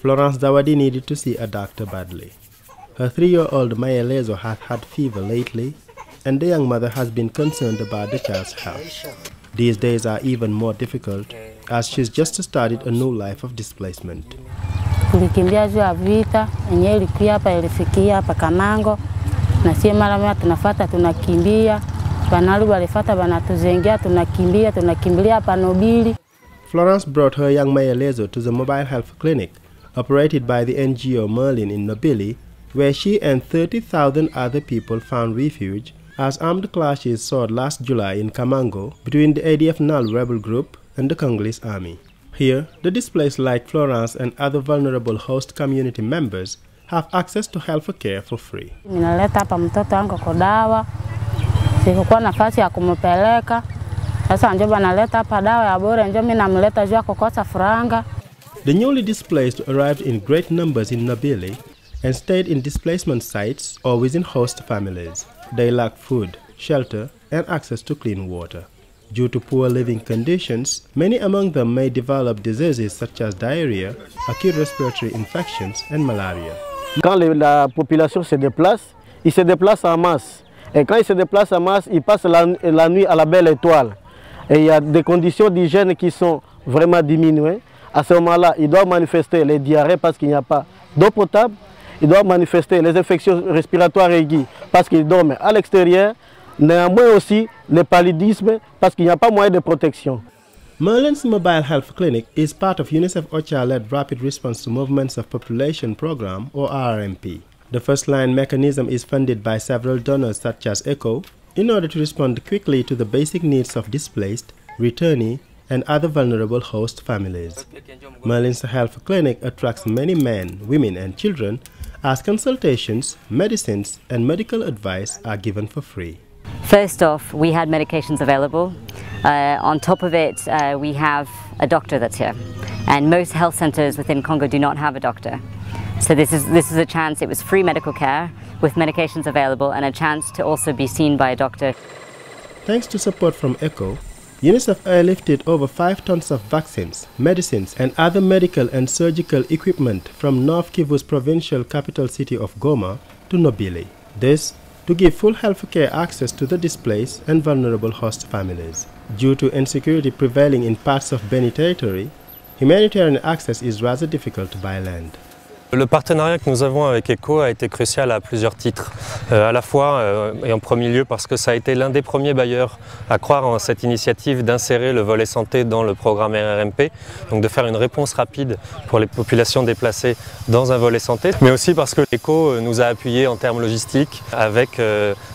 Florence Zawadi needed to see a doctor badly. Her 3-year-old Mayalezo has had fever lately, and the young mother has been concerned about the child's health. These days are even more difficult as she's just started a new life of displacement. Tulikimbia juu ya vita, yenyewe ilikuwa hapa ilifikia hapa Kamango, na si mara moja tunafuata tunakimbia, banalu walifuata banatuzengia tunakimbilia hapa Nobili. Florence brought her young Mayalezo to the mobile health clinic operated by the NGO Merlin in Nobili, where she and 30,000 other people found refuge as armed clashes soared last July in Kamango between the ADF NAL rebel group and the Congolese army. Here, the displaced like Florence and other vulnerable host community members have access to health care for free. Ninaleta hapa mtoto wangu kwa dawa. Sikuwa nafasi ya kumpeleka. Sasa ndio banaleta hapa dawa ya bure, ndio mimi namleta juu kukosa franga. The newly displaced arrived in great numbers in Nobili and stayed in displacement sites or within host families. They lack food, shelter, and access to clean water. Due to poor living conditions, many among them may develop diseases such as diarrhea, acute respiratory infections, and malaria. Quand la population se déplace, ils se déplacent en masse. Et quand ils se déplacent en masse, ils passent la nuit à la belle étoile. Et il y a des conditions d'hygiène qui sont vraiment diminuées. À ce moment-là, ils doivent manifester les diarrhées parce qu'il n'y a pas d'eau potable. Ils doivent manifester les infections respiratoires aiguës parce qu'ils dorment à l'extérieur. Néanmoins aussi, le paludisme parce qu'il n'y a pas moyen de protection. Merlin's Mobile Health Clinic is part of UNICEF OCHA-led Rapid Response to Movements of Population Program, or RRMP. The first-line mechanism is funded by several donors such as ECHO in order to respond quickly to the basic needs of displaced, returnee, and other vulnerable host families. Merlin's Health Clinic attracts many men, women, and children as consultations, medicines, and medical advice are given for free. First off, we had medications available. On top of it, we have a doctor that's here. And most health centers within Congo do not have a doctor. So this is a chance. It was free medical care with medications available and a chance to also be seen by a doctor. Thanks to support from ECHO, UNICEF airlifted over 5 tons of vaccines, medicines, and other medical and surgical equipment from North Kivu's provincial capital city of Goma to Nobili. This to give full healthcare access to the displaced and vulnerable host families. Due to insecurity prevailing in parts of Beni territory, humanitarian access is rather difficult by land. Le partenariat que nous avons avec ECHO a été crucial à plusieurs titres. À la fois, et en premier lieu, parce que ça a été l'un des premiers bailleurs à croire en cette initiative d'insérer le volet santé dans le programme RRMP, donc de faire une réponse rapide pour les populations déplacées dans un volet santé, mais aussi parce que ECHO nous a appuyés en termes logistiques avec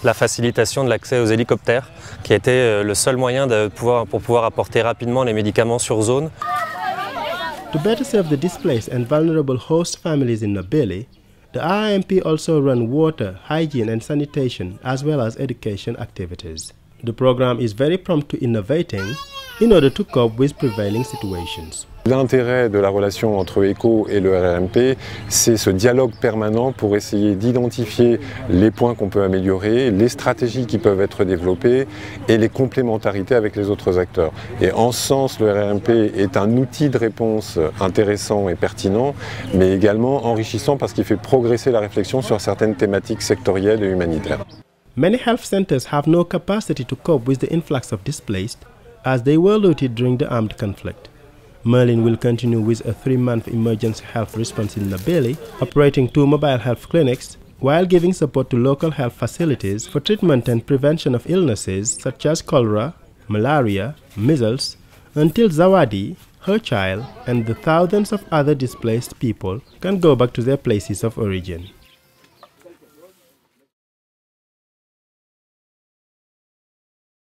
la facilitation de l'accès aux hélicoptères, qui a été le seul moyen pour pouvoir apporter rapidement les médicaments sur zone. To better serve the displaced and vulnerable host families in Nobili, the RRMP also run water, hygiene and sanitation as well as education activities. The program is very prompt to innovating in order to cope with prevailing situations. L'intérêt de la relation entre ECHO et le RRMP, c'est ce dialogue permanent pour essayer d'identifier les points qu'on peut améliorer, les stratégies qui peuvent être développées et les complémentarités avec les autres acteurs. Et en ce sens, le RRMP est un outil de réponse intéressant et pertinent, mais également enrichissant parce qu'il fait progresser la réflexion sur certaines thématiques sectorielles et humanitaires. Many health centers have no capacity to cope with the influx of displaced as they were looted during the armed conflict. Merlin will continue with a 3-month emergency health response in Nobili, operating 2 mobile health clinics, while giving support to local health facilities for treatment and prevention of illnesses such as cholera, malaria, measles, until Zawadi, her child, and the thousands of other displaced people can go back to their places of origin.